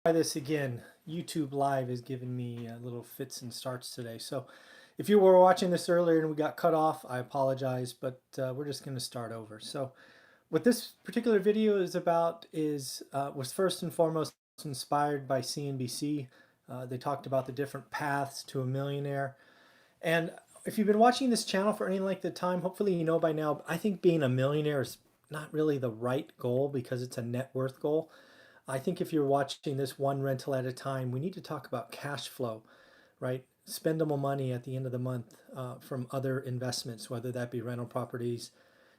Try this again. YouTube Live is giving me little fits and starts today. So if you were watching this earlier and we got cut off, I apologize, but we're just going to start over. So what this particular video is about was first and foremost inspired by CNBC. They talked about the different paths to a millionaire. And if you've been watching this channel for any length of time, hopefully you know by now, I think being a millionaire is not really the right goal because it's a net worth goal. I think if you're watching this one rental at a time, we need to talk about cash flow, right? Spendable money at the end of the month from other investments, whether that be rental properties,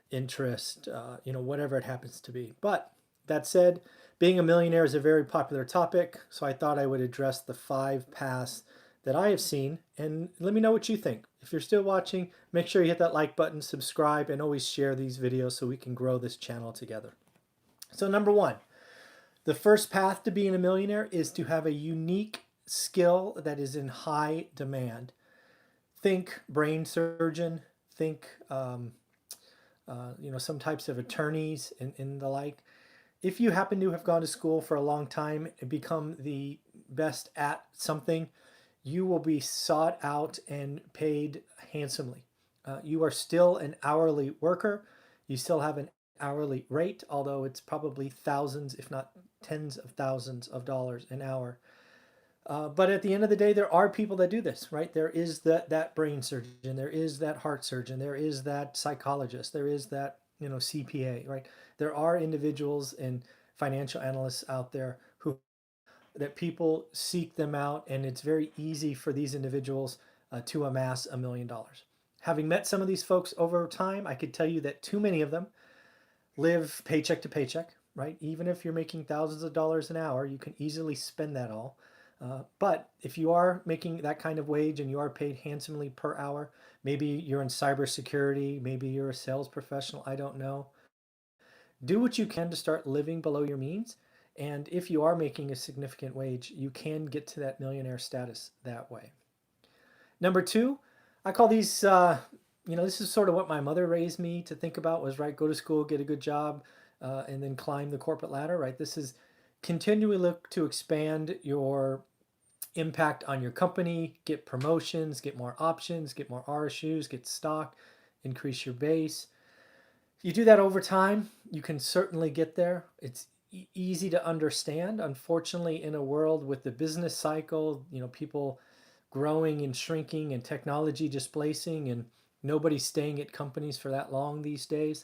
interest, whatever it happens to be. But that said, being a millionaire is a very popular topic, so I thought I would address the 5 paths that I have seen, and let me know what you think. If you're still watching, make sure you hit that like button, subscribe, and always share these videos so we can grow this channel together. So number 1, the first path to being a millionaire is to have a unique skill that is in high demand. Think brain surgeon, think some types of attorneys and the like. If you happen to have gone to school for a long time and become the best at something, you will be sought out and paid handsomely. You are still an hourly worker. You still have an hourly rate, although it's probably thousands, if not tens of thousands of dollars an hour. But at the end of the day, there are people that do this, right? There is that brain surgeon, there is that heart surgeon, there is that psychologist, there is that CPA, right? There are individuals and financial analysts out there that people seek them out, and it's very easy for these individuals to amass $1 million. Having met some of these folks over time, I could tell you that too many of them live paycheck to paycheck, right? Even if you're making thousands of dollars an hour, you can easily spend that all. But if you are making that kind of wage and you are paid handsomely per hour, maybe you're in cybersecurity, maybe you're a sales professional, I don't know. Do what you can to start living below your means. And if you are making a significant wage, you can get to that millionaire status that way. Number 2, I call these, this is sort of what my mother raised me to think about was, right, go to school, get a good job, and then climb the corporate ladder, right? This is continually look to expand your impact on your company, get promotions, get more options, get more RSUs, get stock, increase your base. You do that over time, you can certainly get there. It's easy to understand. Unfortunately, in a world with the business cycle, people growing and shrinking and technology displacing and nobody staying at companies for that long these days,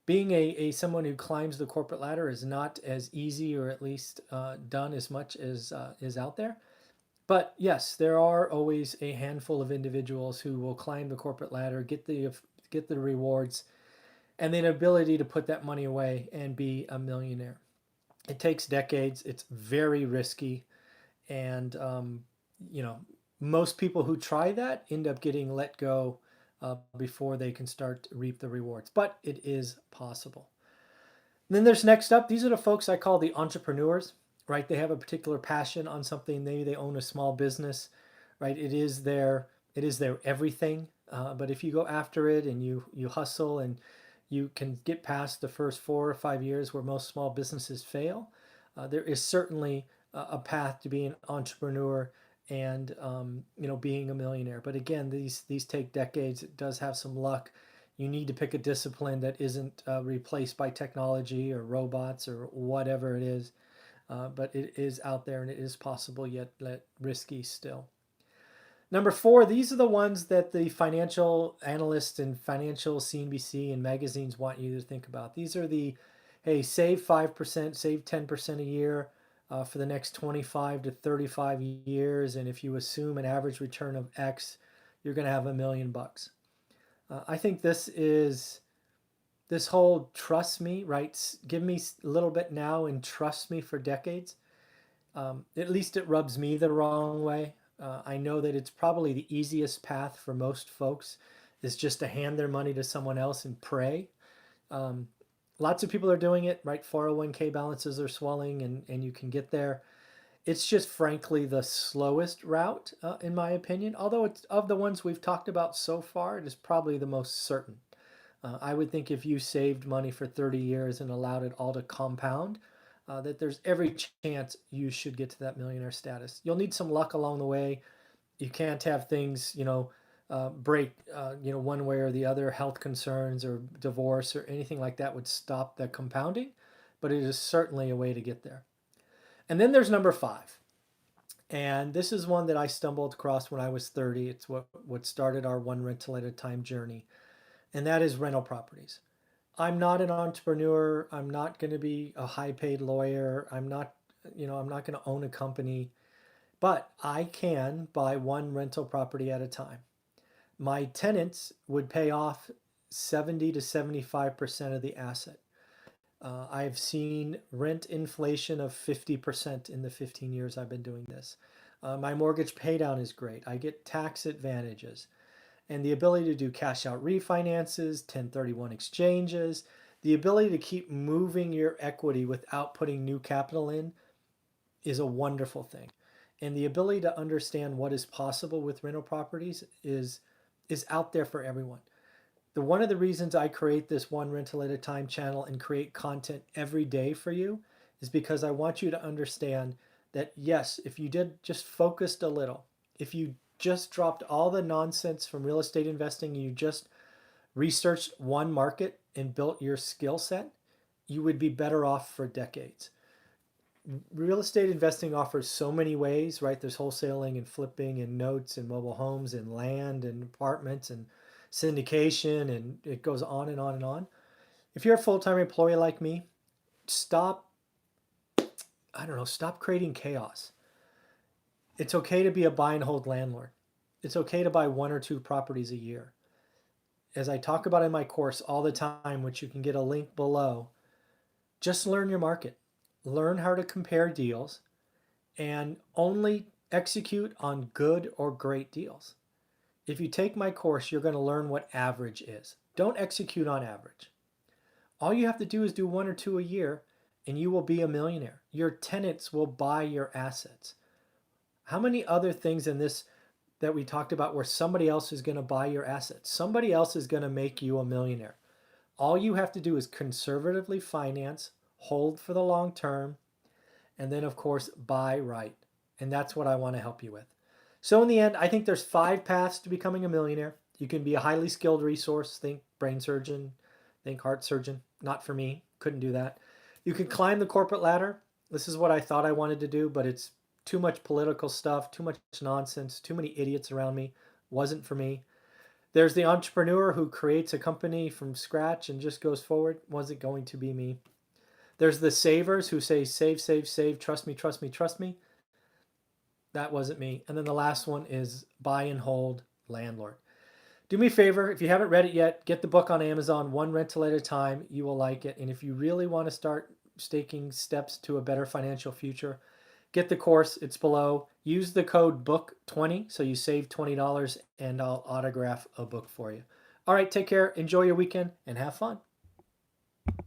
being a someone who climbs the corporate ladder is not as easy, or at least done as much as is out there. But yes, there are always a handful of individuals who will climb the corporate ladder, get the rewards, and the ability to put that money away and be a millionaire. It takes decades. It's very risky, and most people who try that end up getting let go before they can start to reap the rewards. But it is possible. And then there's next up. These are the folks I call the entrepreneurs, right? They have a particular passion on something. Maybe they own a small business, right? It is their everything. But if you go after it and you hustle and you can get past the first 4 or 5 years where most small businesses fail, there is certainly a path to being an entrepreneur and being a millionaire. But again, these take decades. It does have some luck. You need to pick a discipline that isn't replaced by technology or robots or whatever it is. But it is out there and it is possible, yet risky still. Number 4, these are the ones that the financial analysts and financial CNBC and magazines want you to think about. These are hey, save 5%, save 10% a year for the next 25 to 35 years. And if you assume an average return of X, you're going to have $1 million. I think this whole trust me, right? Give me a little bit now and trust me for decades. At least it rubs me the wrong way. I know that it's probably the easiest path for most folks is just to hand their money to someone else and pray. Lots of people are doing it, right? 401k balances are swelling and you can get there. It's just frankly the slowest route, in my opinion. Although it's of the ones we've talked about so far, it is probably the most certain. I would think if you saved money for 30 years and allowed it all to compound, that there's every chance you should get to that millionaire status. You'll need some luck along the way. You can't have things, break, one way or the other. Health concerns or divorce or anything like that would stop the compounding, but it is certainly a way to get there. And then there's number 5. And this is one that I stumbled across when I was 30. It's what started our one rental at a time journey, and that is rental properties. I'm not an entrepreneur. I'm not going to be a high paid lawyer. I'm not going to own a company, but I can buy one rental property at a time. My tenants would pay off 70 to 75% of the asset. I've seen rent inflation of 50% in the 15 years I've been doing this. My mortgage paydown is great. I get tax advantages and the ability to do cash out refinances, 1031 exchanges, the ability to keep moving your equity without putting new capital in is a wonderful thing. And the ability to understand what is possible with rental properties is out there for everyone. One of the reasons I create this one rental at a time channel and create content every day for you is because I want you to understand that yes, if you did just focused a little, if you just dropped all the nonsense from real estate investing and you just researched one market and built your skill set, you would be better off for decades. Real estate investing offers so many ways, right? There's wholesaling and flipping and notes and mobile homes and land and apartments and syndication, and it goes on and on and on. If you're a full-time employee like me, stop creating chaos. It's okay to be a buy and hold landlord. It's okay to buy 1 or 2 properties a year. As I talk about in my course all the time, which you can get a link below, just learn your market. Learn how to compare deals and only execute on good or great deals. If you take my course, you're going to learn what average is. Don't execute on average. All you have to do is do 1 or 2 a year and you will be a millionaire. Your tenants will buy your assets. How many other things in this that we talked about where somebody else is going to buy your assets? Somebody else is going to make you a millionaire. All you have to do is conservatively finance, hold for the long term, and then of course buy right. And that's what I want to help you with. So in the end, I think there's 5 paths to becoming a millionaire. You can be a highly skilled resource. Think brain surgeon, think heart surgeon. Not for me. Couldn't do that. You can climb the corporate ladder. This is what I thought I wanted to do, but it's too much political stuff, too much nonsense, too many idiots around me. Wasn't for me. There's the entrepreneur who creates a company from scratch and just goes forward. Wasn't going to be me. There's the savers who say, save, save, save, trust me, trust me, trust me. That wasn't me. And then the last one is buy and hold landlord. Do me a favor, if you haven't read it yet, get the book on Amazon, One Rental at a Time. You will like it. And if you really want to start taking steps to a better financial future, get the course. It's below. Use the code BOOK20 so you save $20 and I'll autograph a book for you. All right, take care. Enjoy your weekend and have fun.